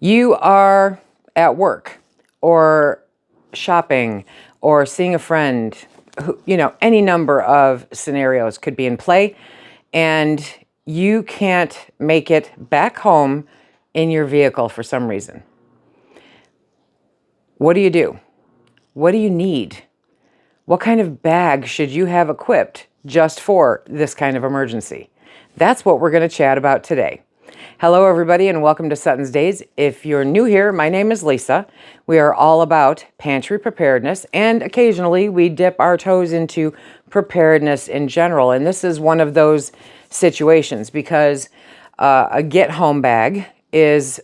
You are at work or shopping or seeing a friend, any number of scenarios could be in play, and you can't make it back home in your vehicle for some reason. What do you do? What do you need? What kind of bag should you have equipped just for this kind of emergency? That's what we're going to chat about today. Hello, everybody, and welcome to SuttonsDaze. If you're new here, my name is Lisa. We are all about pantry preparedness, and occasionally we dip our toes into preparedness in general. And this is one of those situations because a get-home bag is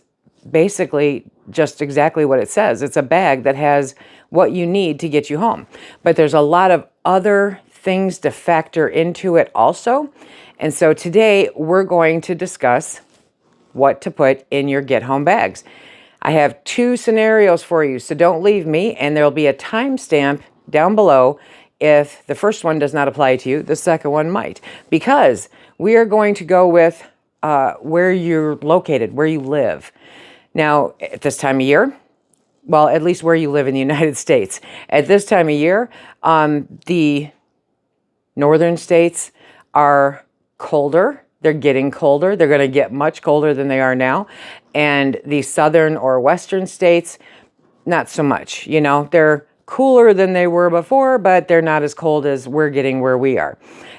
basically just exactly what it says. It's a bag that has what you need to get you home. But there's a lot of other things to factor into it also. And so today we're going to discuss what to put in your get-home bags. I have two scenarios for you, so don't leave me, and there'll be a timestamp down below. If the first one does not apply to you, the second one might, because we are going to go with where you're located, where you live. Now, at this time of year, well, at least where you live in the United States, at this time of year, the northern states are colder. They're getting colder. They're going to get much colder than they are now. And the southern or western states, not so much. They're cooler than they were before, but they're not as cold as we're getting where we are.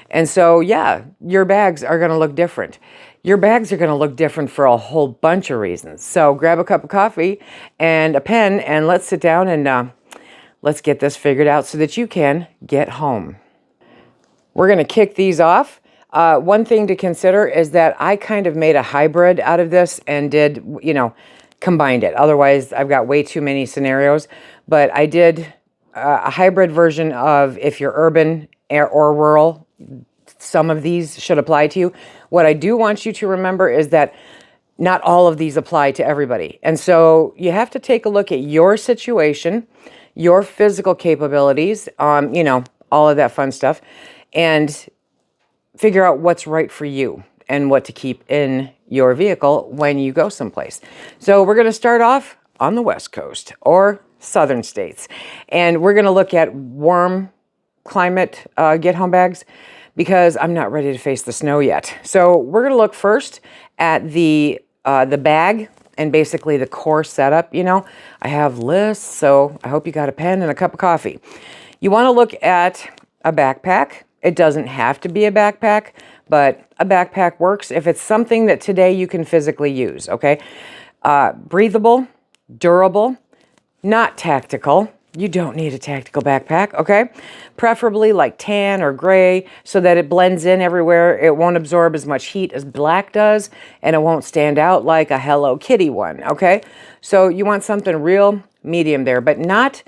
And so, yeah, your bags are going to look different. Your bags are going to look different for a whole bunch of reasons. So grab a cup of coffee and a pen, and let's sit down and let's get this figured out so that you can get home. We're going to kick these off. One thing to consider is that I kind of made a hybrid out of this and did, combined it. Otherwise, I've got way too many scenarios. But I did a hybrid version of if you're urban or rural, some of these should apply to you. What I do want you to remember is that not all of these apply to everybody. And so you have to take a look at your situation, your physical capabilities, all of that fun stuff, and figure out what's right for you and what to keep in your vehicle when you go someplace. So we're going to start off on the West Coast or southern states. And we're going to look at warm climate get-home bags because I'm not ready to face the snow yet. So we're going to look first at the bag and basically the core setup. I have lists, so I hope you got a pen and a cup of coffee. You want to look at a backpack. It doesn't have to be a backpack, but a backpack works if it's something that today you can physically use, okay? Breathable, durable, not tactical. You don't need a tactical backpack, okay? Preferably like tan or gray so that it blends in everywhere. It won't absorb as much heat as black does, and it won't stand out like a Hello Kitty one, okay? So you want something real medium there, but not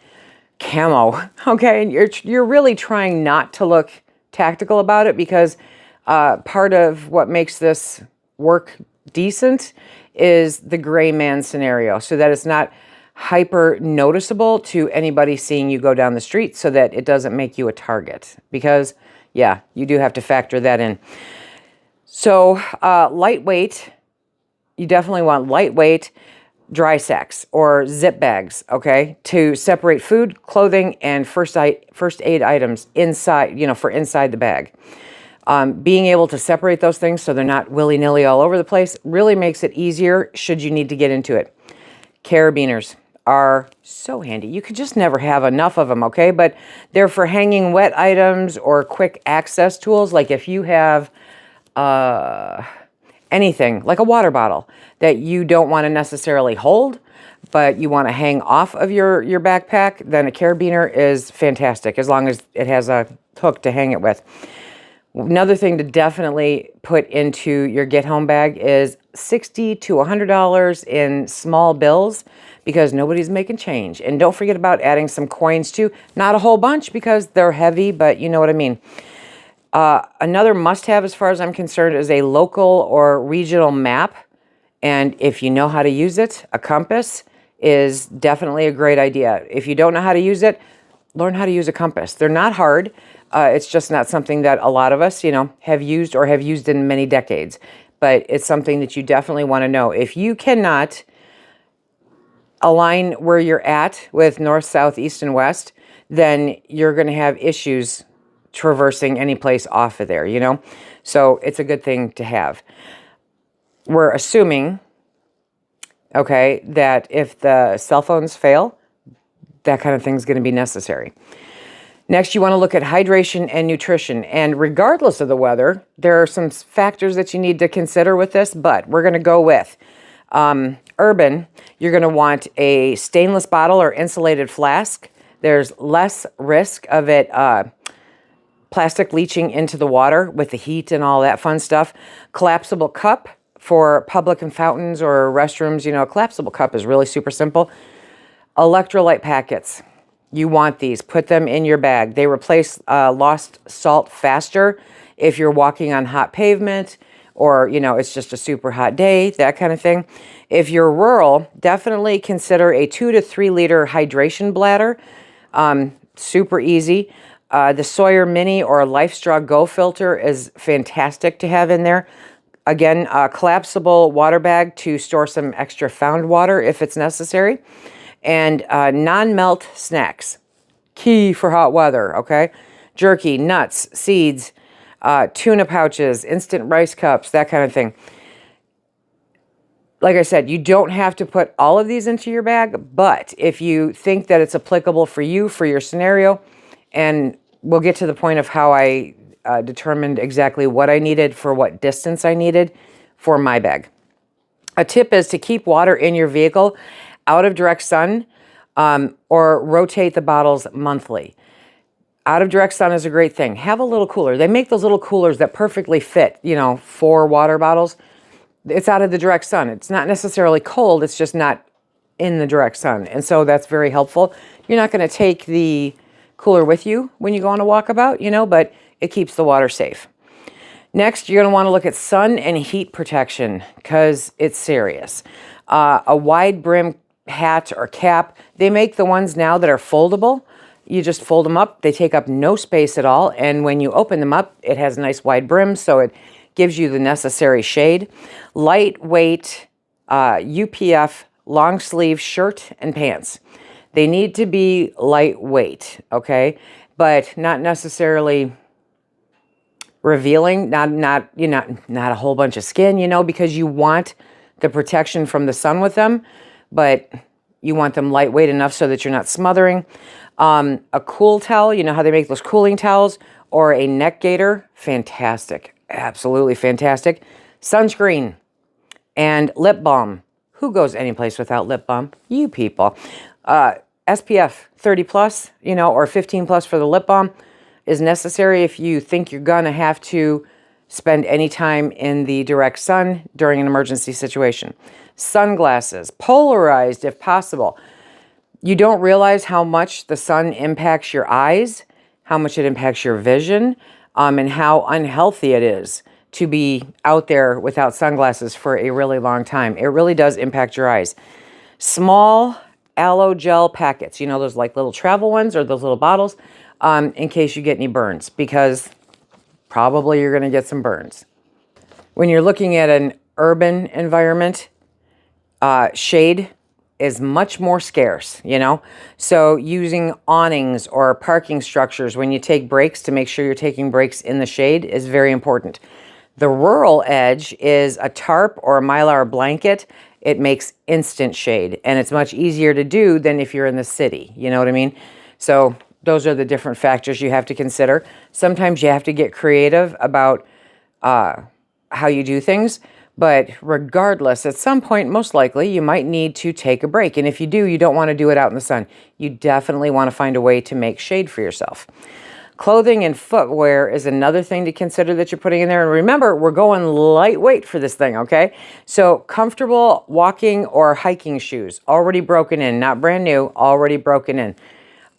camo, okay? And you're really trying not to look tactical about it because part of what makes this work decent is the gray man scenario, so that it's not hyper noticeable to anybody seeing you go down the street, so that it doesn't make you a target, because yeah, you do have to factor that in. So lightweight, you definitely want lightweight dry sacks or zip bags, okay, to separate food, clothing, and first aid items inside, for inside the bag. Being able to separate those things so they're not willy-nilly all over the place really makes it easier should you need to get into it. Carabiners are so handy. You could just never have enough of them, okay? But they're for hanging wet items or quick access tools, like if you have anything like a water bottle that you don't want to necessarily hold, but you want to hang off of your backpack, then a carabiner is fantastic as long as it has a hook to hang it with. Another thing to definitely put into your get-home bag is $60 to $100 in small bills, because nobody's making change. And don't forget about adding some coins too. Not a whole bunch because they're heavy, but you know what I mean. Another must-have as far as I'm concerned is a local or regional map. And if you know how to use it, a compass is definitely a great idea. If you don't know how to use it, learn how to use a compass. They're not hard. It's just not something that a lot of us, have used or have used in many decades. But it's something that you definitely want to know. If you cannot align where you're at with north, south, east, and west, then you're going to have issues traversing any place off of there, you know? So it's a good thing to have. We're assuming, okay, that if the cell phones fail, that kind of thing is going to be necessary. Next, you want to look at hydration and nutrition. And regardless of the weather, there are some factors that you need to consider with this, but we're going to go with urban. You're going to want a stainless bottle or insulated flask. There's less risk of it plastic leaching into the water with the heat and all that fun stuff. Collapsible cup for public and fountains or restrooms. You know, a collapsible cup is really super simple. Electrolyte packets. You want these. Put them in your bag. They replace lost salt faster if you're walking on hot pavement or, you know, it's just a super hot day, that kind of thing. If you're rural, definitely consider a 2 to 3 liter hydration bladder. Super easy. The Sawyer Mini or LifeStraw Go filter is fantastic to have in there. Again, a collapsible water bag to store some extra found water if it's necessary. And non-melt snacks, key for hot weather, okay? Jerky, nuts, seeds, tuna pouches, instant rice cups, that kind of thing. Like I said, you don't have to put all of these into your bag, but if you think that it's applicable for you, for your scenario, and we'll get to the point of how I determined exactly what I needed for what distance I needed for my bag. A tip is to keep water in your vehicle out of direct sun or rotate the bottles monthly. Out of direct sun is a great thing. Have a little cooler. They make those little coolers that perfectly fit, you know, 4 water bottles. It's out of the direct sun. It's not necessarily cold. It's just not in the direct sun. And so that's very helpful. You're not going to take the cooler with you when you go on a walkabout, you know, but it keeps the water safe. Next, you're going to want to look at sun and heat protection because it's serious. A wide brim hat or cap. They make the ones now that are foldable. You just fold them up. They take up no space at all. And when you open them up, it has a nice wide brim, so it gives you the necessary shade. Lightweight UPF long sleeve shirt and pants. They need to be lightweight, okay? But not necessarily revealing, not a whole bunch of skin, you know, because you want the protection from the sun with them, but you want them lightweight enough so that you're not smothering. A cool towel, you know how they make those cooling towels, or a neck gaiter, fantastic, absolutely fantastic. Sunscreen and lip balm. Who goes anyplace without lip balm? You people. SPF 30 plus, you know, or 15 plus for the lip balm is necessary if you think you're gonna have to spend any time in the direct sun during an emergency situation. Sunglasses, polarized if possible. You don't realize how much the sun impacts your eyes, how much it impacts your vision, and how unhealthy it is to be out there without sunglasses for a really long time. It really does impact your eyes. Small aloe gel packets, you know, those like little travel ones or those little bottles, in case you get any burns, because probably you're going to get some burns. When you're looking at an urban environment, shade is much more scarce, you know? So using awnings or parking structures when you take breaks to make sure you're taking breaks in the shade is very important. The rural edge is a tarp or a mylar blanket. It makes instant shade, and it's much easier to do than if you're in the city, you know what I mean? So those are the different factors you have to consider. Sometimes you have to get creative about how you do things, but regardless, at some point, most likely, you might need to take a break. And if you do, you don't want to do it out in the sun. You definitely want to find a way to make shade for yourself. Clothing and footwear is another thing to consider that you're putting in there. And remember, we're going lightweight for this thing, okay? So comfortable walking or hiking shoes, already broken in, not brand new, already broken in.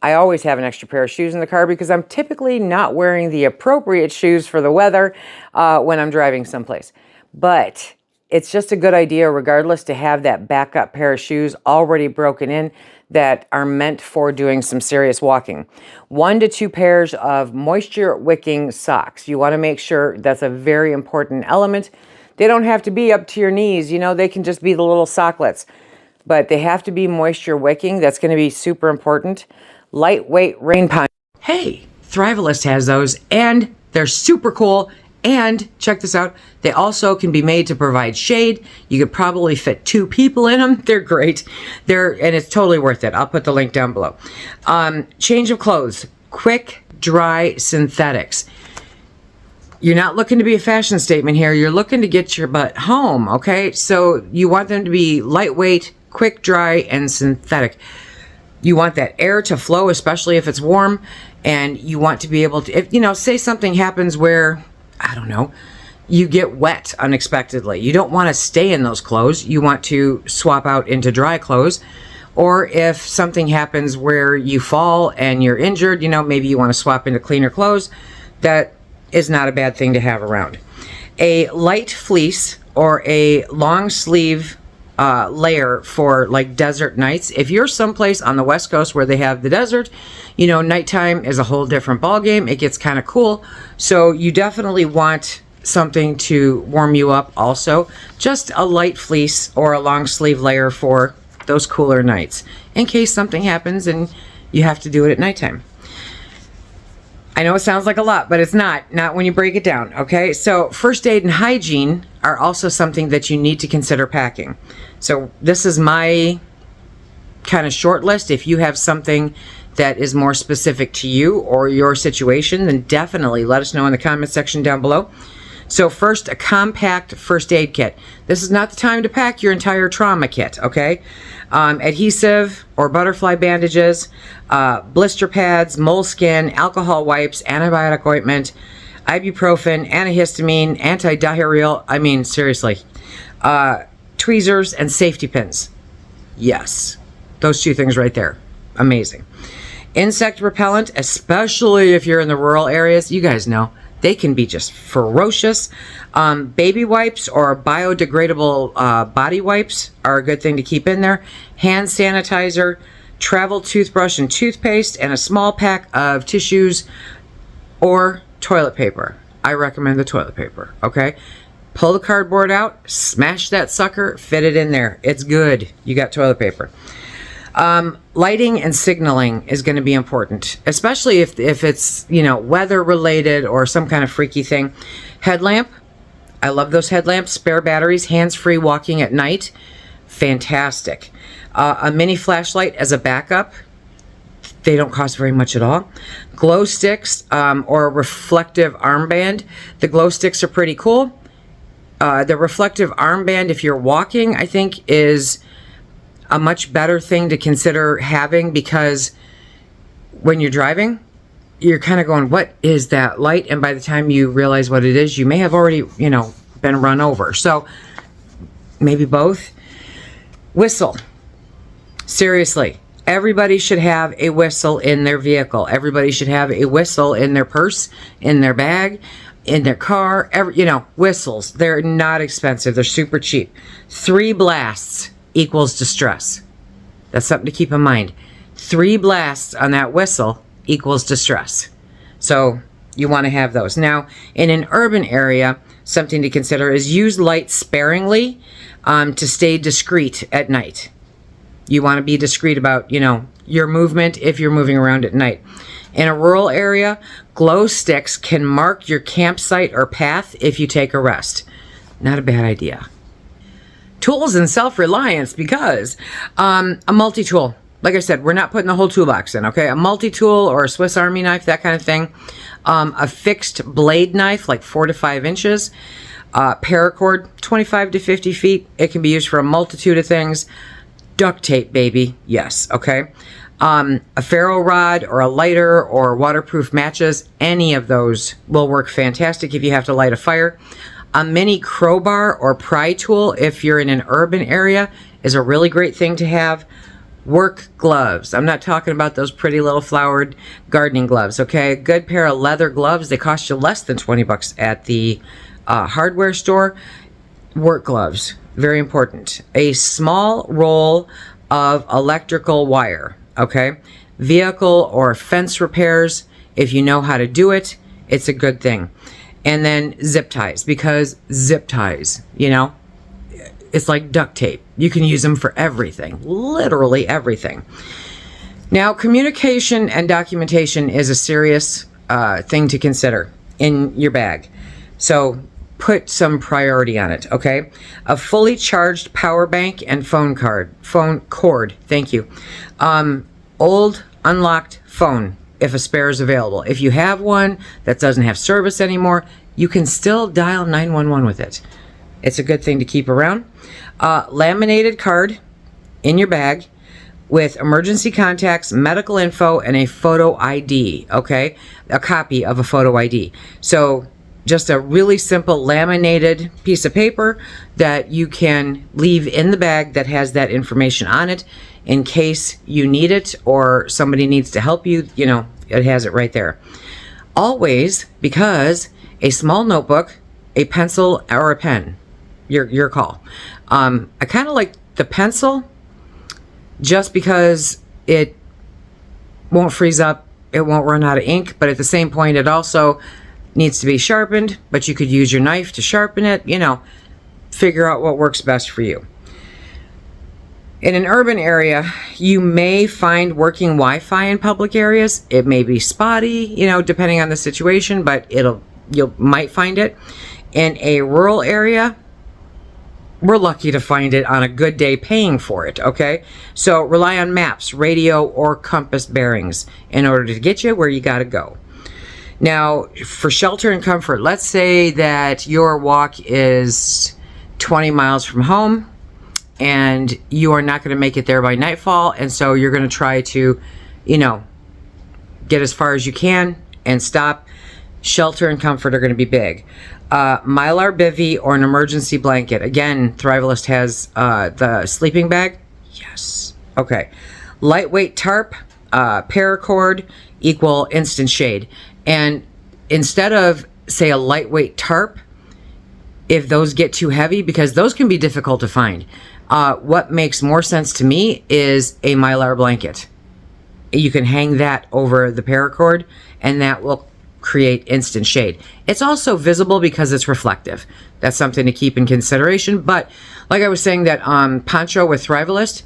I always have an extra pair of shoes in the car because I'm typically not wearing the appropriate shoes for the weather when I'm driving someplace. But it's just a good idea regardless to have that backup pair of shoes already broken in that are meant for doing some serious walking. 1 to 2 pairs of moisture wicking socks. You want to make sure that's a very important element. They don't have to be up to your knees, you know, they can just be the little socklets. but they have to be moisture wicking. That's going to be super important. Lightweight rain poncho. Hey, Thrivalist has those, and they're super cool. And check this out, they also can be made to provide shade. You could probably fit 2 people in them. They're great. And it's totally worth it. I'll put the link down below. Change of clothes, quick, dry synthetics. You're not looking to be a fashion statement here. You're looking to get your butt home, okay? So you want them to be lightweight, quick, dry, and synthetic. You want that air to flow, especially if it's warm. And you want to be able to, if, you know, say something happens where, I don't know, you get wet unexpectedly. You don't want to stay in those clothes. You want to swap out into dry clothes. Or if something happens where you fall and you're injured, you know, maybe you want to swap into cleaner clothes. That is not a bad thing to have around. A light fleece or a long sleeve layer for like desert nights. If you're someplace on the West Coast where they have the desert, you know, nighttime is a whole different ball game. It gets kind of cool. So you definitely want something to warm you up also. Just a light fleece or a long sleeve layer for those cooler nights in case something happens and you have to do it at nighttime. I know it sounds like a lot, but it's not when you break it down, okay? So first aid and hygiene are also something that you need to consider packing. So this is my kind of short list. If you have something that is more specific to you or your situation, then definitely let us know in the comment section down below. So first, a compact first aid kit. This is not the time to pack your entire trauma kit, okay? Adhesive or butterfly bandages, blister pads, moleskin, alcohol wipes, antibiotic ointment, ibuprofen, antihistamine, antidiarrheal. I mean, seriously. Tweezers and safety pins. Yes, those 2 things right there. Amazing. Insect repellent, especially if you're in the rural areas. You guys know. They can be just ferocious. Baby wipes or biodegradable body wipes are a good thing to keep in there. Hand sanitizer, travel toothbrush and toothpaste, and a small pack of tissues or toilet paper. I recommend the toilet paper, okay? Pull the cardboard out, smash that sucker, fit it in there. It's good. You got toilet paper. Lighting and signaling is going to be important, especially if it's, you know, weather related or some kind of freaky thing. Headlamp. I love those headlamps. Spare batteries, hands-free walking at night. Fantastic. A mini flashlight as a backup. They don't cost very much at all. Glow sticks or a reflective armband. The glow sticks are pretty cool. The reflective armband, if you're walking, I think is a much better thing to consider having, because when you're driving, you're kind of going, what is that light? And by the time you realize what it is, you may have already, you know, been run over. So maybe both. Whistle. Seriously, everybody should have a whistle in their vehicle. Everybody should have a whistle in their purse, in their bag, in their car. You know, whistles. They're not expensive. They're super cheap. 3 blasts equals distress. That's something to keep in mind. 3 blasts on that whistle equals distress. So you want to have those. Now, in an urban area, something to consider is use light sparingly to stay discreet at night. You want to be discreet about, you know, your movement if you're moving around at night. In a rural area, glow sticks can mark your campsite or path if you take a rest. Not a bad idea. Tools and self-reliance, because a multi-tool. Like I said, we're not putting the whole toolbox in, okay? A multi-tool or a Swiss Army knife, that kind of thing. A fixed blade knife, like 4 to 5 inches. Paracord, 25 to 50 feet. It can be used for a multitude of things. Duct tape, baby. Yes, okay? A ferro rod or a lighter or waterproof matches. Any of those will work fantastic if you have to light a fire. A mini crowbar or pry tool, if you're in an urban area, is a really great thing to have. Work gloves. I'm not talking about those pretty little flowered gardening gloves, okay? A good pair of leather gloves. They cost you less than 20 bucks at the hardware store. Work gloves. Very important. A small roll of electrical wire, okay? Vehicle or fence repairs. If you know how to do it, it's a good thing. And then zip ties, because zip ties, you know, It's like duct tape. You can use them for everything, literally everything. Now, communication and documentation is a serious thing to consider in your bag. So put some priority on it, okay? A fully charged power bank and phone cord, thank you. Old unlocked phone, if a spare is available. If you have one that doesn't have service anymore, you can still dial 911 with it. It's a good thing to keep around. Laminated card in your bag with emergency contacts, medical info, and a photo ID, okay? A copy of a photo ID. So just a really simple laminated piece of paper that you can leave in the bag that has that information on it in case you need it or somebody needs to help you, you know, it has it right there. Always, because a small notebook, a pencil, or a pen, your call. I kind of like the pencil just because it won't freeze up, it won't run out of ink, but at the same point it also needs to be sharpened, but you could use your knife to sharpen it, you know, figure out what works best for you. In an urban area, you may find working Wi-Fi in public areas. It may be spotty, you know, depending on the situation, but you might find it. In a rural area, we're lucky to find it on a good day paying for it, okay? So rely on maps, radio, or compass bearings in order to get you where you gotta go. Now, for shelter and comfort, let's say that your walk is 20 miles from home and you are not going to make it there by nightfall, and so you're going to try to, you know, get as far as you can and stop. Shelter and comfort are going to be big. Mylar bivy or an emergency blanket. Again, Thrivalist has the sleeping bag. Yes. Okay. Lightweight tarp, paracord equal instant shade. And instead of, say, a lightweight tarp, if those get too heavy, because those can be difficult to find, what makes more sense to me is a Mylar blanket. You can hang that over the paracord, and that will create instant shade. It's also visible because it's reflective. That's something to keep in consideration. But like I was saying, that Poncho with Thrivalist,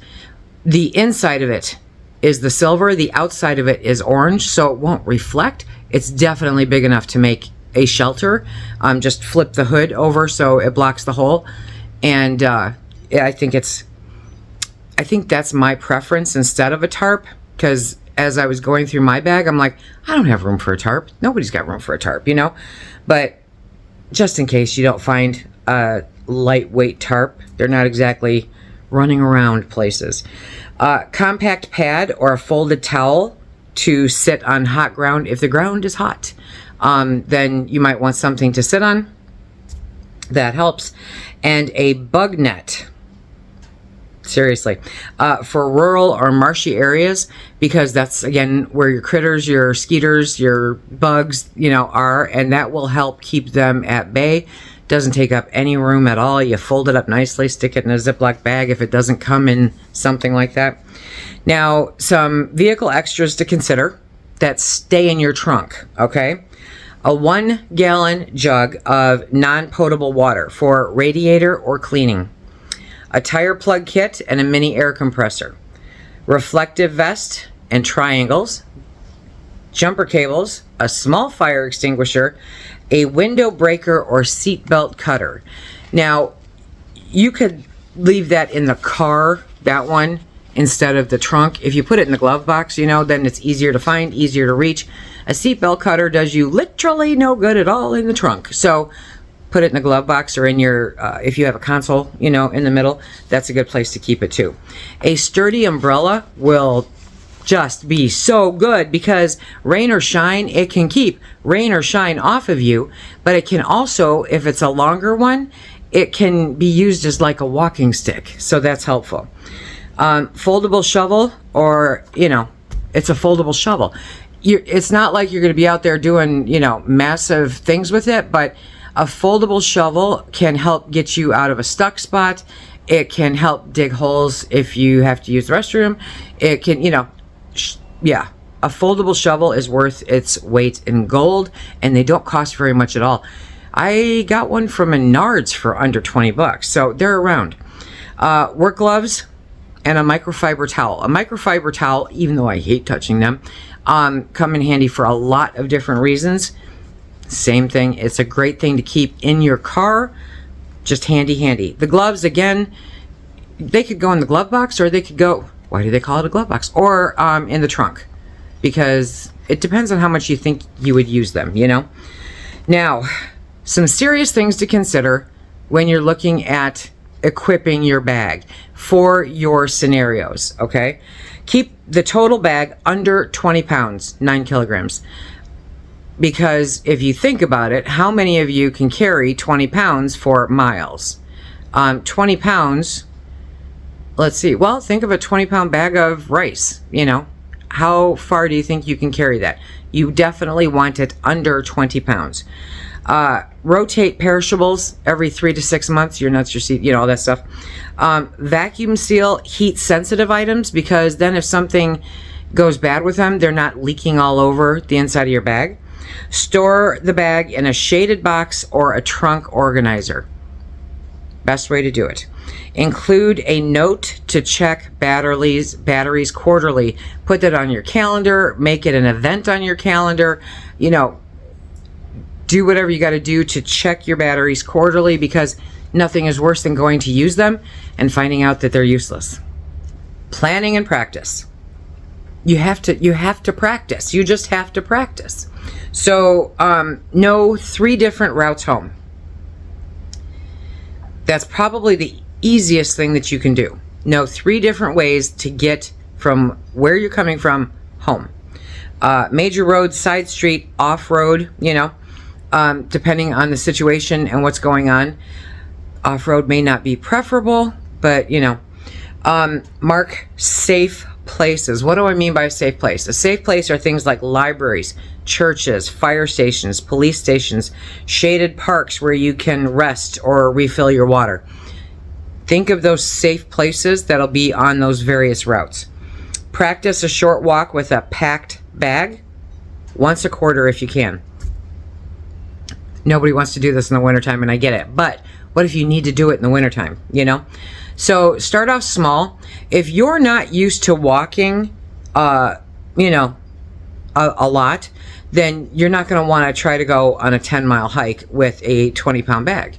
the inside of it is the silver, the outside of it is orange, so it won't reflect. It's definitely big enough to make a shelter. Just flip the hood over so it blocks the hole. And I think that's my preference instead of a tarp, because as I was going through my bag, I'm like, I don't have room for a tarp. Nobody's got room for a tarp, you know? But just in case you don't find a lightweight tarp, they're not exactly running around places. Compact pad or a folded towel to sit on hot ground. If the ground is hot, then you might want something to sit on. That helps. And a bug net. Seriously. For rural or marshy areas, because that's, again, where your critters, your skeeters, your bugs, you know, are, and that will help keep them at bay. Doesn't take up any room at all. You fold it up nicely, stick it in a Ziploc bag if it doesn't come in something like that. Now, some vehicle extras to consider that stay in your trunk, okay? A 1 gallon jug of non-potable water for radiator or cleaning. A tire plug kit and a mini air compressor. Reflective vest and triangles. Jumper cables, a small fire extinguisher, a window breaker or seat belt cutter. Now, you could leave that in the car, that one, instead of the trunk. If you put it in the glove box, you know, then it's easier to find, easier to reach. A seat belt cutter does you literally no good at all in the trunk. So put it in the glove box or in your, if you have a console, you know, in the middle, that's a good place to keep it too. A sturdy umbrella will just be so good because rain or shine, it can keep rain or shine off of you, but it can also, if it's a longer one, it can be used as like a walking stick. So that's helpful. Foldable shovel, or, you know, it's a foldable shovel. It's not like you're going to be out there doing, you know, massive things with it, but a foldable shovel can help get you out of a stuck spot. It can help dig holes if you have to use the restroom. It can, you know, yeah, a foldable shovel is worth its weight in gold, and they don't cost very much at all. I got one from Menards for under 20 bucks, so they're around. Work gloves and a microfiber towel. A microfiber towel, even though I hate touching them, come in handy for a lot of different reasons. Same thing, it's a great thing to keep in your car, just handy. The gloves, again, they could go in the glove box, or they could go, why do they call it a glove box? Or in the trunk, because it depends on how much you think you would use them, you know? Now, some serious things to consider when you're looking at equipping your bag for your scenarios, okay? Keep the total bag under 20 pounds, 9 kilograms. Because if you think about it, how many of you can carry 20 pounds for miles? 20 pounds, let's see, well, think of a 20-pound bag of rice, you know. How far do you think you can carry that? You definitely want it under 20 pounds. Rotate perishables every 3 to 6 months, your nuts, your seed, you know, all that stuff. Vacuum seal heat-sensitive items, because then if something goes bad with them, they're not leaking all over the inside of your bag. Store the bag in a shaded box or a trunk organizer. Best way to do it. Include a note to check batteries quarterly. Put that on your calendar. Make it an event on your calendar. You know, do whatever you got to do to check your batteries quarterly, because nothing is worse than going to use them and finding out that they're useless. Planning and practice. You have to practice. You just have to practice. So, know 3 different routes home. That's probably the easiest thing that you can do. Know 3 different ways to get from where you're coming from home. Major road, side street, off-road, you know, depending on the situation and what's going on. Off-road may not be preferable, but, you know. Mark safe places. What do I mean by a safe place? A safe place are things like libraries, churches, fire stations, police stations, shaded parks where you can rest or refill your water. Think of those safe places that'll be on those various routes. Practice a short walk with a packed bag once a quarter if you can. Nobody wants to do this in the wintertime, and I get it, but what if you need to do it in the wintertime, you know? So start off small. If you're not used to walking, you know, a lot, then you're not going to want to try to go on a 10-mile hike with a 20-pound bag.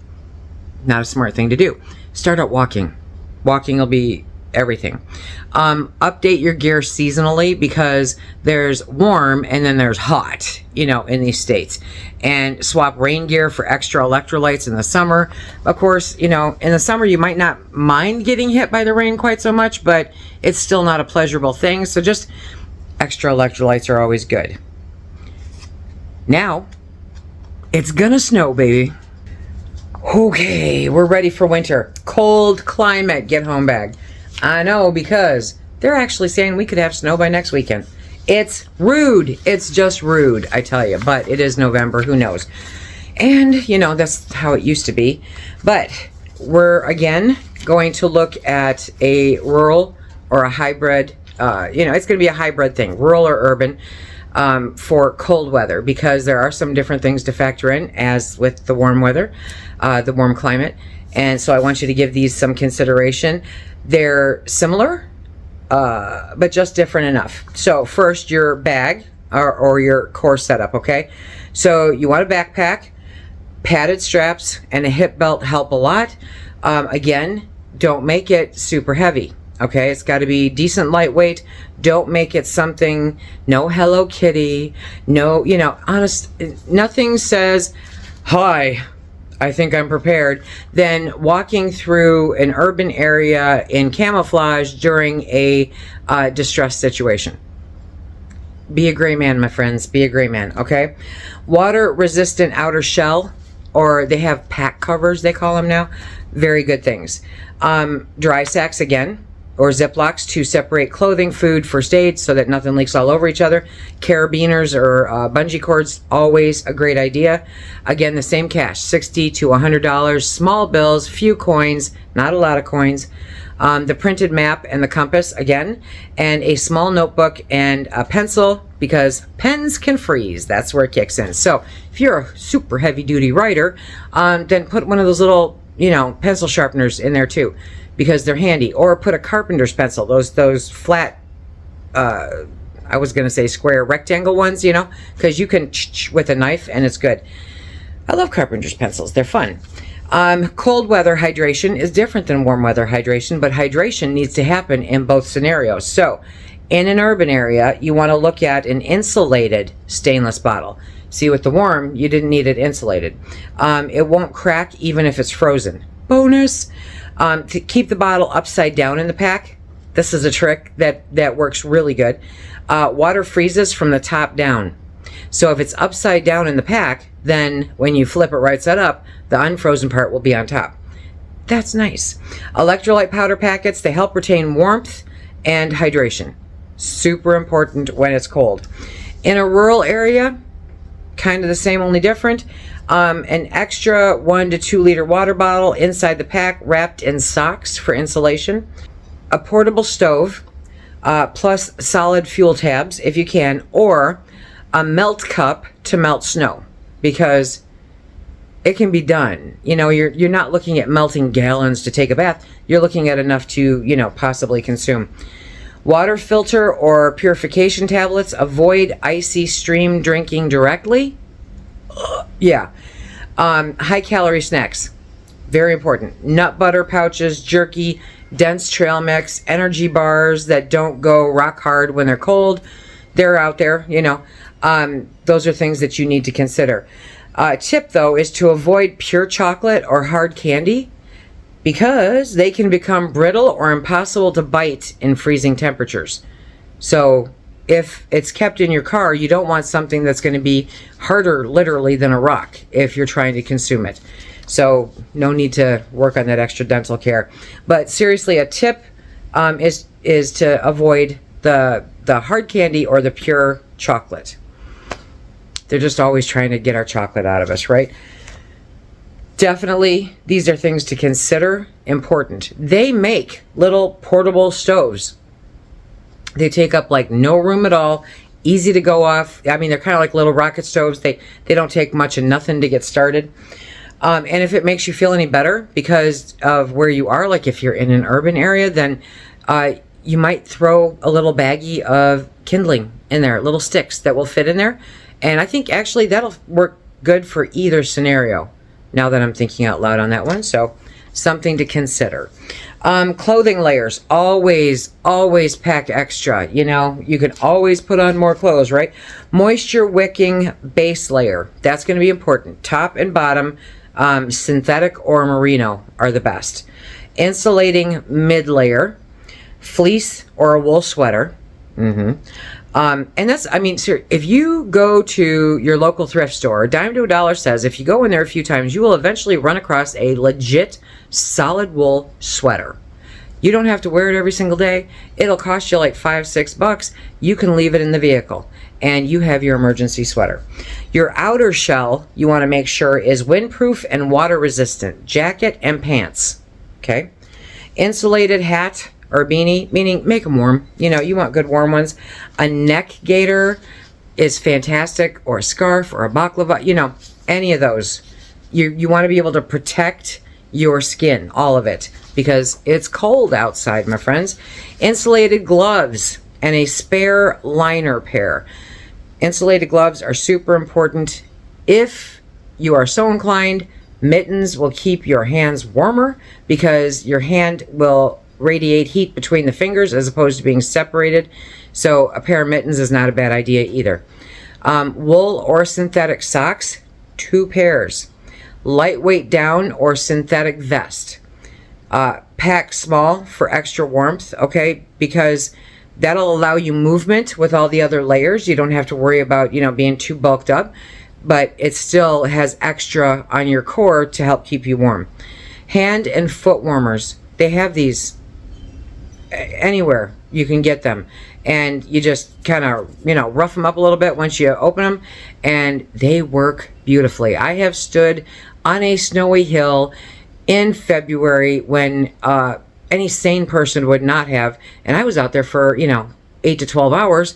Not a smart thing to do. Start out walking. Walking will be everything. Update your gear seasonally, because there's warm and then there's hot, you know, in these states. And swap rain gear for extra electrolytes in the summer. Of course, you know, in the summer you might not mind getting hit by the rain quite so much, but it's still not a pleasurable thing. So just extra electrolytes are always good. Now, it's gonna snow, baby. Okay, we're ready for winter. Cold climate, get home bag. I know, because they're actually saying we could have snow by next weekend. It's rude. It's just rude, I tell you. But it is November. Who knows? And, you know, that's how it used to be. But we're, again, going to look at a rural or a hybrid. You know, it's going to be a hybrid thing, rural or urban, for cold weather. Because there are some different things to factor in, as with the warm weather, the warm climate. And so I want you to give these some consideration. They're similar, but just different enough. So first, your bag or your core setup, okay? So you want a backpack, padded straps, and a hip belt help a lot. Again, don't make it super heavy, okay? It's got to be decent lightweight. Don't make it something, no Hello Kitty, no, you know, honest, nothing says, hi, I think I'm prepared, than walking through an urban area in camouflage during a distress situation. Be a gray man, my friends. Be a gray man, okay? Water-resistant outer shell, or they have pack covers, they call them now. Very good things. Dry sacks, again, or Ziplocs to separate clothing, food, first aid, so that nothing leaks all over each other. Carabiners or bungee cords, always a great idea. Again, the same cash, $60 to $100. Small bills, few coins, not a lot of coins. The printed map and the compass, again, and a small notebook and a pencil, because pens can freeze. That's where it kicks in. So if you're a super heavy-duty writer, then put one of those little, you know, pencil sharpeners in there too. because they're handy. Or put a carpenter's pencil, those flat, I was going to say square rectangle ones, you know, because you can with a knife and it's good. I love carpenter's pencils. They're fun. Cold weather hydration is different than warm weather hydration, but hydration needs to happen in both scenarios. So in an urban area, you want to look at an insulated stainless bottle. See, with the warm, you didn't need it insulated. It won't crack even if it's frozen. Bonus! To keep the bottle upside down in the pack, this is a trick that works really good. Water freezes from the top down. So if it's upside down in the pack, then when you flip it right side up, the unfrozen part will be on top. That's nice. Electrolyte powder packets, they help retain warmth and hydration. Super important when it's cold. In a rural area, kind of the same, only different. An extra 1 to 2 liter water bottle inside the pack wrapped in socks for insulation. A portable stove, plus solid fuel tabs if you can, or a melt cup to melt snow, because it can be done. You know, you're not looking at melting gallons to take a bath. You're looking at enough to, you know, possibly consume. Water filter or purification tablets. Avoid icy stream drinking directly. Yeah. High calorie snacks. Very important. Nut butter pouches, jerky, dense trail mix, energy bars that don't go rock hard when they're cold. They're out there, you know. Those are things that you need to consider. Tip, though, is to avoid pure chocolate or hard candy, because they can become brittle or impossible to bite in freezing temperatures. So if it's kept in your car, you don't want something that's going to be harder literally than a rock if you're trying to consume it. So no need to work on that extra dental care. But seriously, a tip is to avoid the hard candy or the pure chocolate. They're just always trying to get our chocolate out of us, right? Definitely, these are things to consider. Important. They make little portable stoves. They take up like no room at all. Easy to go off. I mean, they're kind of like little rocket stoves. They don't take much and nothing to get started. And if it makes you feel any better because of where you are, like if you're in an urban area, then you might throw a little baggie of kindling in there, little sticks that will fit in there. And I think actually that'll work good for either scenario, now that I'm thinking out loud on that one. So something to consider. Clothing layers. Always pack extra. You know, you can always put on more clothes, right? Moisture wicking base layer. That's going to be important. Top and bottom, synthetic or merino are the best. Insulating mid layer. Fleece or a wool sweater. And that's, I mean, if you go to your local thrift store, dime to a dollar says if you go in there a few times, you will eventually run across a legit solid wool sweater. You don't have to wear it every single day. It'll cost you like $5-6. You can leave it in the vehicle and you have your emergency sweater. Your outer shell, you want to make sure is windproof and water resistant. Jacket and pants. Okay. Insulated hat or beanie, meaning make them warm. You know, you want good warm ones. A neck gaiter is fantastic, or a scarf or a baklava, you know, any of those. You want to be able to protect your skin, all of it, because it's cold outside, my friends. Insulated gloves and a spare liner pair. Insulated gloves are super important. If you are so inclined, mittens will keep your hands warmer because your hand will radiate heat between the fingers as opposed to being separated. So a pair of mittens is not a bad idea either. Wool or synthetic socks, 2 pairs. Lightweight down or synthetic vest. Pack small for extra warmth, okay, because that'll allow you movement with all the other layers. You don't have to worry about, you know, being too bulked up, but it still has extra on your core to help keep you warm. Hand and foot warmers, they have these anywhere you can get them, and you just kind of, you know, rough them up a little bit once you open them, and they work beautifully. I have stood on a snowy hill in February when any sane person would not have, and I was out there for, you know, 8 to 12 hours,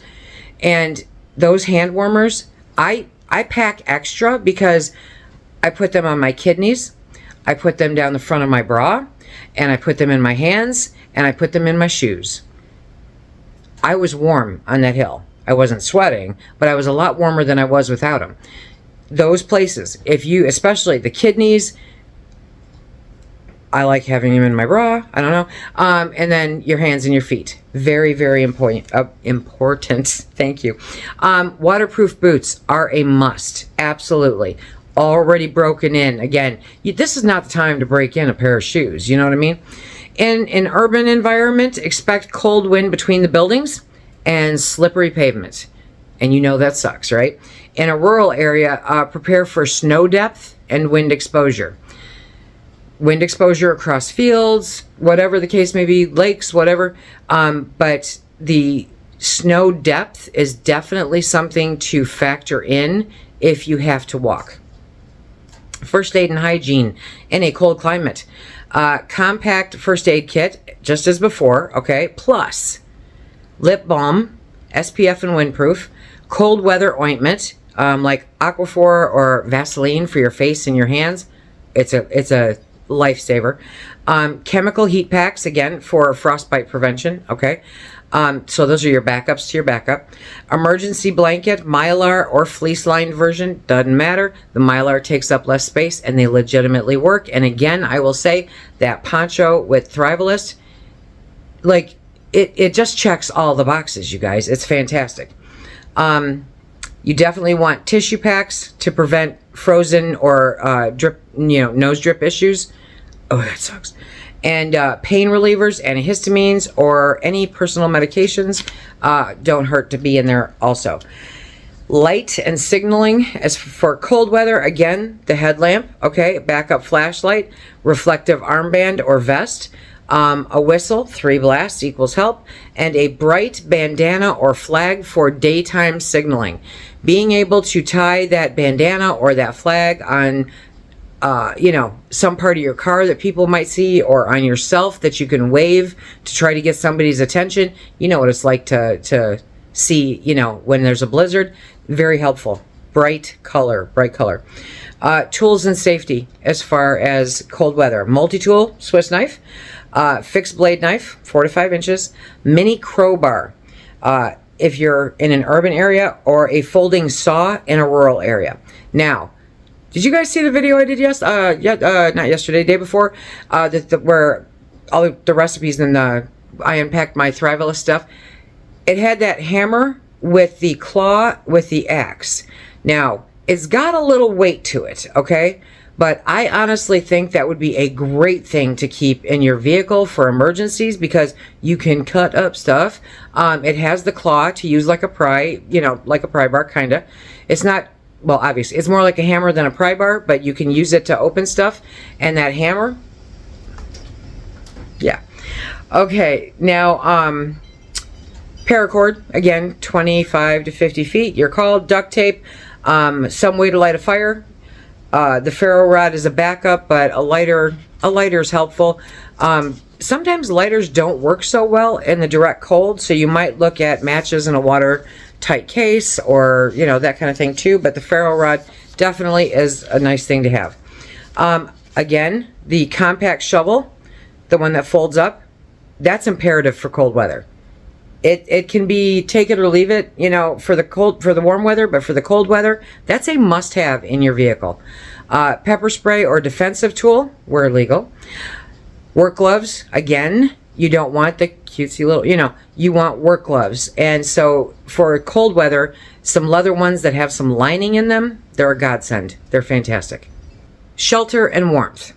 and those hand warmers, I pack extra because I put them on my kidneys, I put them down the front of my bra, and I put them in my hands, and I put them in my shoes. I was warm on that hill. I wasn't sweating, but I was a lot warmer than I was without them. Those places, if you, especially the kidneys, I like having them in my bra, I don't know, and then your hands and your feet. Very, very important. Thank you. Waterproof boots are a must, absolutely. Already broken in. Again, this is not the time to break in a pair of shoes, you know what I mean? In an urban environment, expect cold wind between the buildings and slippery pavement. And you know that sucks, right? In a rural area, prepare for snow depth and wind exposure. Wind exposure across fields, whatever the case may be, lakes, whatever. But the snow depth is definitely something to factor in if you have to walk. First aid and hygiene in a cold climate. Compact first aid kit, just as before, okay? Plus lip balm, SPF and windproof, cold weather ointment, like Aquaphor or Vaseline for your face and your hands. It's a lifesaver. Chemical heat packs, again, for frostbite prevention, okay? So those are your backups to your backup. Emergency blanket, Mylar or fleece-lined version, doesn't matter. The Mylar takes up less space and they legitimately work. And again, I will say that Poncho with Thrivalist, like, it just checks all the boxes, you guys. It's fantastic. You definitely want tissue packs to prevent frozen or drip, nose drip issues. Oh, that sucks. And pain relievers, antihistamines, or any personal medications don't hurt to be in there also. Light and signaling, as for cold weather, again, the headlamp, okay, backup flashlight, reflective armband or vest, a whistle, 3 blasts equals help, and a bright bandana or flag for daytime signaling. Being able to tie that bandana or that flag on some part of your car that people might see, or on yourself that you can wave to try to get somebody's attention. You know what it's like to see, when there's a blizzard. Very helpful. Bright color. Tools and safety as far as cold weather. Multi-tool, Swiss knife, fixed blade knife, 4 to 5 inches, mini crowbar, if you're in an urban area, or a folding saw in a rural area. Now, did you guys see the video I did not yesterday, day before, where all the recipes and I unpacked my Thrivalist stuff? It had that hammer with the claw with the axe. Now, it's got a little weight to it, okay? But I honestly think that would be a great thing to keep in your vehicle for emergencies, because you can cut up stuff. It has the claw to use like a pry, like a pry bar, kind of. It's not, well, obviously, it's more like a hammer than a pry bar, but you can use it to open stuff. And that hammer, yeah. Okay, now, paracord, again, 25 to 50 feet, you're called. Duct tape, some way to light a fire. The ferro rod is a backup, but a lighter is helpful. Sometimes lighters don't work so well in the direct cold, so you might look at matches in a watertight case, or that kind of thing too. But the ferro rod definitely is a nice thing to have. Again, the compact shovel, the one that folds up, that's imperative for cold weather. It can be take it or leave it, for the warm weather, but for the cold weather, that's a must-have in your vehicle. Pepper spray or defensive tool, where legal. Work gloves, again, you don't want the cutesy little, you want work gloves. And so for cold weather, some leather ones that have some lining in them, they're a godsend. They're fantastic. Shelter and warmth.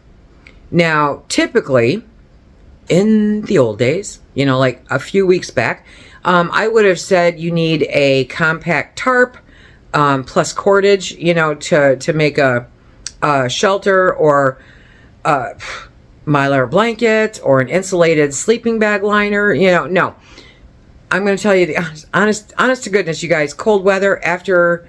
Now, typically, in the old days, like a few weeks back, I would have said you need a compact tarp plus cordage, to make a shelter, or a Mylar blanket, or an insulated sleeping bag liner. No. I'm going to tell you the honest to goodness, you guys, cold weather, after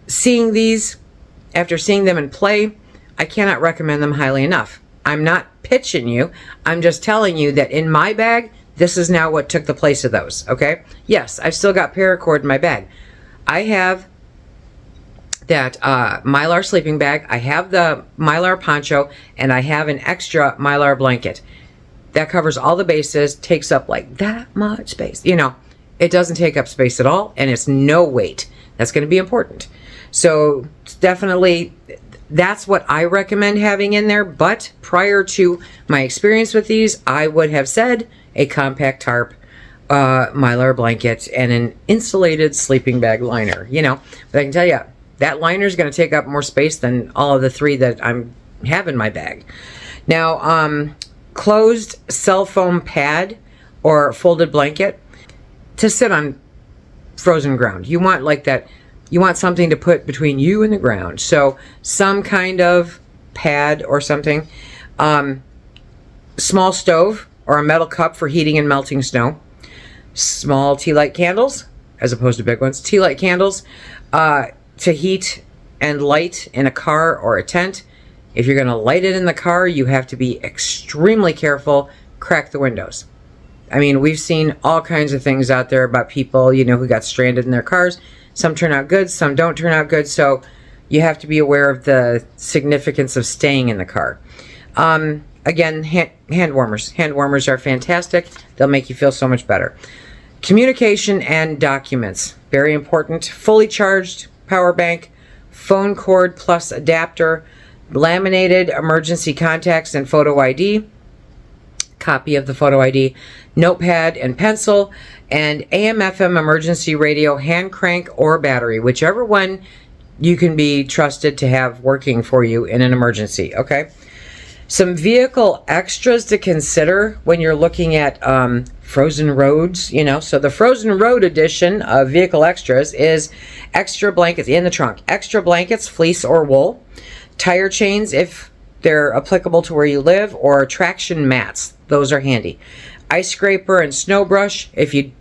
seeing them in play, I cannot recommend them highly enough. I'm not pitching you. I'm just telling you that in my bag, this is now what took the place of those, okay? Yes, I've still got paracord in my bag. I have that Mylar sleeping bag. I have the Mylar poncho, and I have an extra Mylar blanket. That covers all the bases, takes up like that much space. You know, it doesn't take up space at all, and it's no weight. That's going to be important. So definitely, that's what I recommend having in there. But prior to my experience with these, I would have said a compact tarp, Mylar blanket, and an insulated sleeping bag liner, you know. But I can tell you, that liner is going to take up more space than all of the 3 that I'm have in my bag. Now, closed cell foam pad or folded blanket to sit on frozen ground. You want like that, you want something to put between you and the ground. So some kind of pad or something. Small stove or a metal cup for heating and melting snow. Small tea light candles, as opposed to big ones. Tea light candles to heat and light in a car or a tent. If you're going to light it in the car, you have to be extremely careful. Crack the windows. I mean, we've seen all kinds of things out there about people, you know, who got stranded in their cars. Some turn out good, some don't turn out good. So you have to be aware of the significance of staying in the car. Again, hand warmers. Hand warmers are fantastic. They'll make you feel so much better. Communication and documents. Very important. Fully charged power bank, phone cord plus adapter, laminated emergency contacts and photo ID, copy of the photo ID, notepad and pencil, and AM/FM emergency radio, hand crank or battery, whichever one you can be trusted to have working for you in an emergency, okay? Some vehicle extras to consider when you're looking at frozen roads, you know. So the frozen road edition of vehicle extras is extra blankets in the trunk, extra blankets, fleece or wool, tire chains if they're applicable to where you live, or traction mats. Those are handy. Ice scraper and snow brush. If you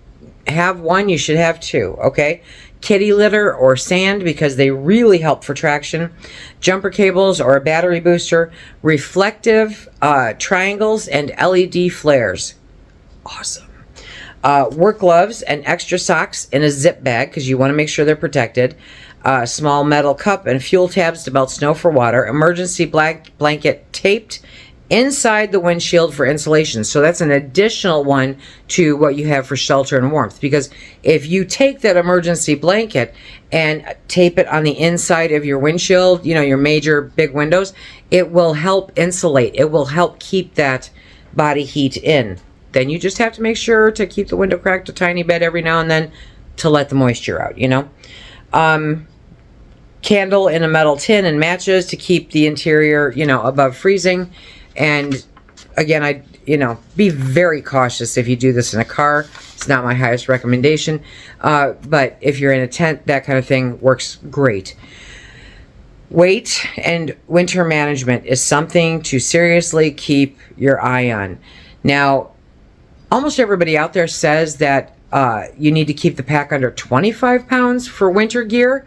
have one, you should have 2, okay? Kitty litter or sand, because they really help for traction. Jumper cables or a battery booster. Reflective triangles and LED flares. Awesome. Work gloves and extra socks in a zip bag, because you want to make sure they're protected. Small metal cup and fuel tabs to melt snow for water. Emergency blanket taped inside the windshield for insulation. So that's an additional one to what you have for shelter and warmth, because if you take that emergency blanket and tape it on the inside of your windshield, you know, your major big windows, it will help insulate. It will help keep that body heat in. Then you just have to make sure to keep the window cracked a tiny bit every now and then to let the moisture out, you know. Candle in a metal tin and matches to keep the interior, you know, above freezing. And again, be very cautious if you do this in a car. It's not my highest recommendation. But if you're in a tent, that kind of thing works great. Weight and winter management is something to seriously keep your eye on. Now, almost everybody out there says that you need to keep the pack under 25 pounds for winter gear.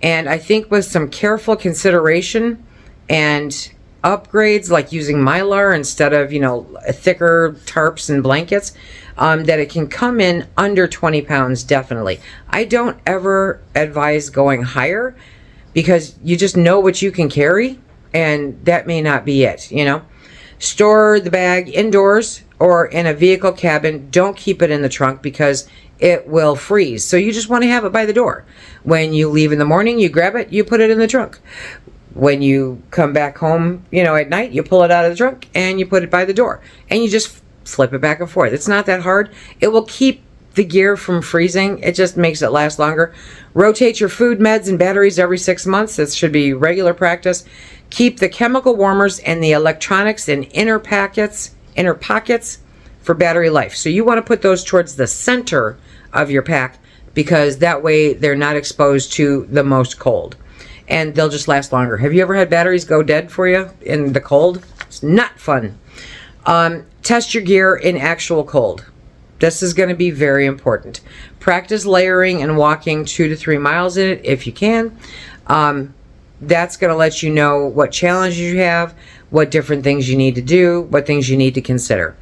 And I think with some careful consideration and upgrades, like using Mylar instead of, you know, thicker tarps and blankets, that it can come in under 20 pounds, definitely. I don't ever advise going higher, because you just know what you can carry, and that may not be it, you know. Store the bag indoors or in a vehicle cabin. Don't keep it in the trunk, because it will freeze. So you just want to have it by the door. When you leave in the morning, you grab it, you put it in the trunk. When you come back home, you know, at night, you pull it out of the trunk and you put it by the door. And you just flip it back and forth. It's not that hard. It will keep the gear from freezing. It just makes it last longer. Rotate your food, meds, and batteries every 6 months. This should be regular practice. Keep the chemical warmers and the electronics in inner pockets for battery life. So you want to put those towards the center of your pack, because that way they're not exposed to the most cold. And they'll just last longer. Have you ever had batteries go dead for you in the cold? It's not fun. Test your gear in actual cold. This is going to be very important. Practice layering and walking 2 to 3 miles in it if you can. That's going to let you know what challenges you have, what different things you need to do, what things you need to consider.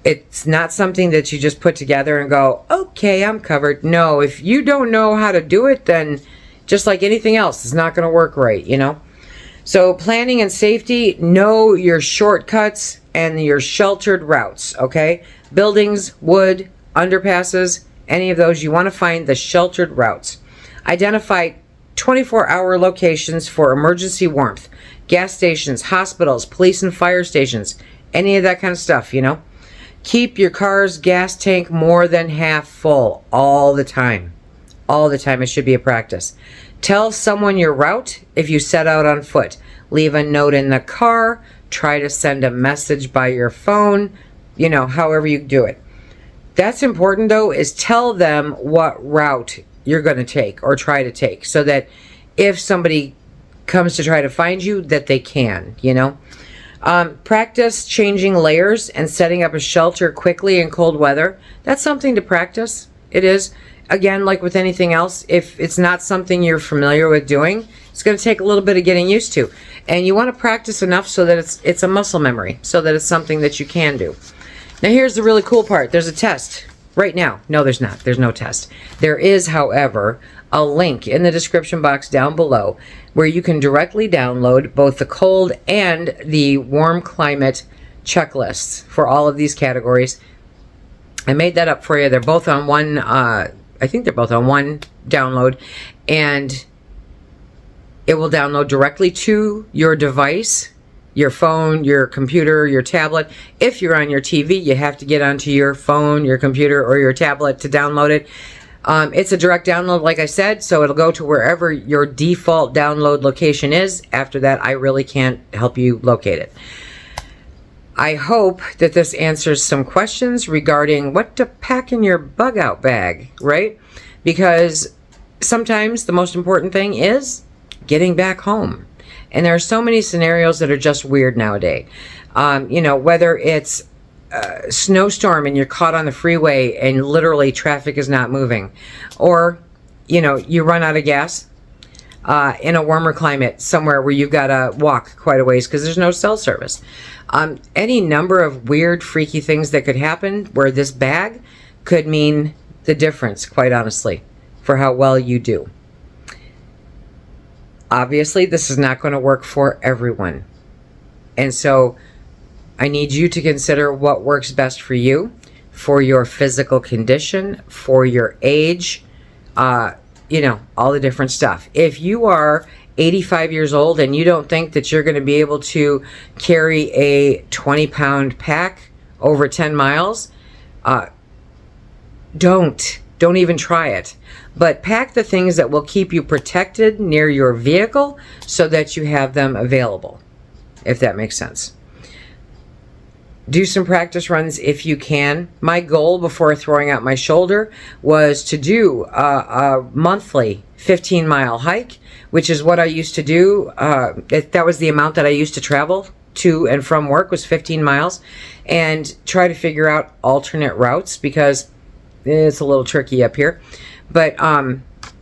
It's not something that you just put together and go, okay, I'm covered. No, if you don't know how to do it, then Just like anything else, it's not going to work right, you know? So planning and safety, know your shortcuts and your sheltered routes, okay? Buildings, wood, underpasses, any of those, you want to find the sheltered routes. Identify 24-hour locations for emergency warmth, gas stations, hospitals, police and fire stations, any of that kind of stuff, you know? Keep your car's gas tank more than half full all the time. All the time. It should be a practice. Tell someone your route if you set out on foot. Leave a note in the car. Try to send a message by your phone. You know, however you do it. That's important, though, is tell them what route you're going to take or try to take, so that if somebody comes to try to find you, that they can, you know. Practice changing layers and setting up a shelter quickly in cold weather. That's something to practice. It is. Again, like with anything else, if it's not something you're familiar with doing, it's going to take a little bit of getting used to. And you want to practice enough so that it's a muscle memory, so that it's something that you can do. Now here's the really cool part. There's a test right now. No, there's not. There's no test. There is, however, a link in the description box down below where you can directly download both the cold and the warm climate checklists for all of these categories. I made that up for you. They're both on one, I think they're both on one download, and it will download directly to your device, your phone, your computer, your tablet. If you're on your TV, you have to get onto your phone, your computer, or your tablet to download it. It's a direct download, like I said, so it'll go to wherever your default download location is. After that, I really can't help you locate it. I hope that this answers some questions regarding what to pack in your bug out bag, right? Because sometimes the most important thing is getting back home. And there are so many scenarios that are just weird nowadays. You know, whether it's a snowstorm and you're caught on the freeway and literally traffic is not moving, or, you know, you run out of gas in a warmer climate somewhere where you've got to walk quite a ways because there's no cell service. Any number of weird, freaky things that could happen where this bag could mean the difference, quite honestly, for how well you do. Obviously, this is not going to work for everyone. And so I need you to consider what works best for you, for your physical condition, for your age, you know, all the different stuff. If you are 85 years old and you don't think that you're going to be able to carry a 20-pound pack over 10 miles, don't even try it. But pack the things that will keep you protected near your vehicle so that you have them available, if that makes sense. Do some practice runs if you can. My goal before throwing out my shoulder was to do a monthly 15-mile hike, which is what I used to do. That was the amount that I used to travel to and from work, was 15 miles, and try to figure out alternate routes because it's a little tricky up here. But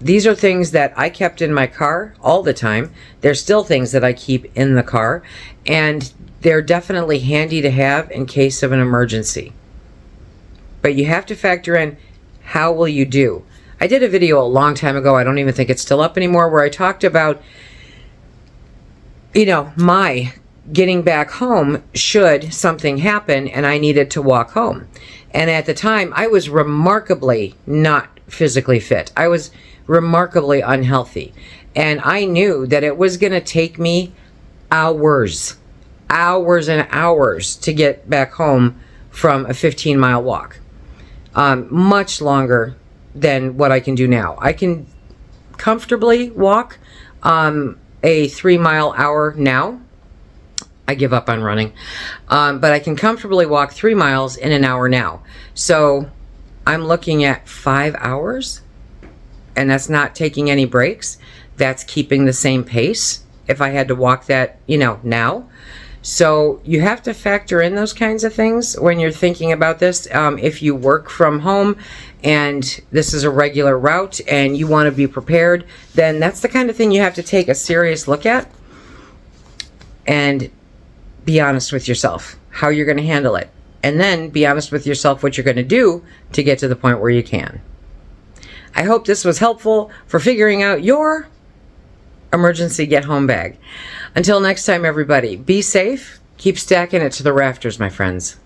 these are things that I kept in my car all the time. There's still things that I keep in the car, and they're definitely handy to have in case of an emergency. But you have to factor in, how will you do? I did a video a long time ago, I don't even think it's still up anymore, where I talked about, you know, my getting back home should something happen and I needed to walk home. And at the time, I was remarkably not physically fit. I was remarkably unhealthy. And I knew that it was going to take me hours and hours to get back home from a 15-mile walk. Much longer than what I can do now. I can comfortably walk a 3-mile-hour now. I give up on running. But I can comfortably walk 3 miles in an hour now. So I'm looking at 5 hours, and that's not taking any breaks. That's keeping the same pace if I had to walk that, you know, now. So you have to factor in those kinds of things when you're thinking about this. If you work from home and this is a regular route and you want to be prepared, then that's the kind of thing you have to take a serious look at and be honest with yourself how you're going to handle it. And then be honest with yourself what you're going to do to get to the point where you can. I hope this was helpful for figuring out your emergency get home bag. Until next time, everybody, be safe. Keep stacking it to the rafters, my friends.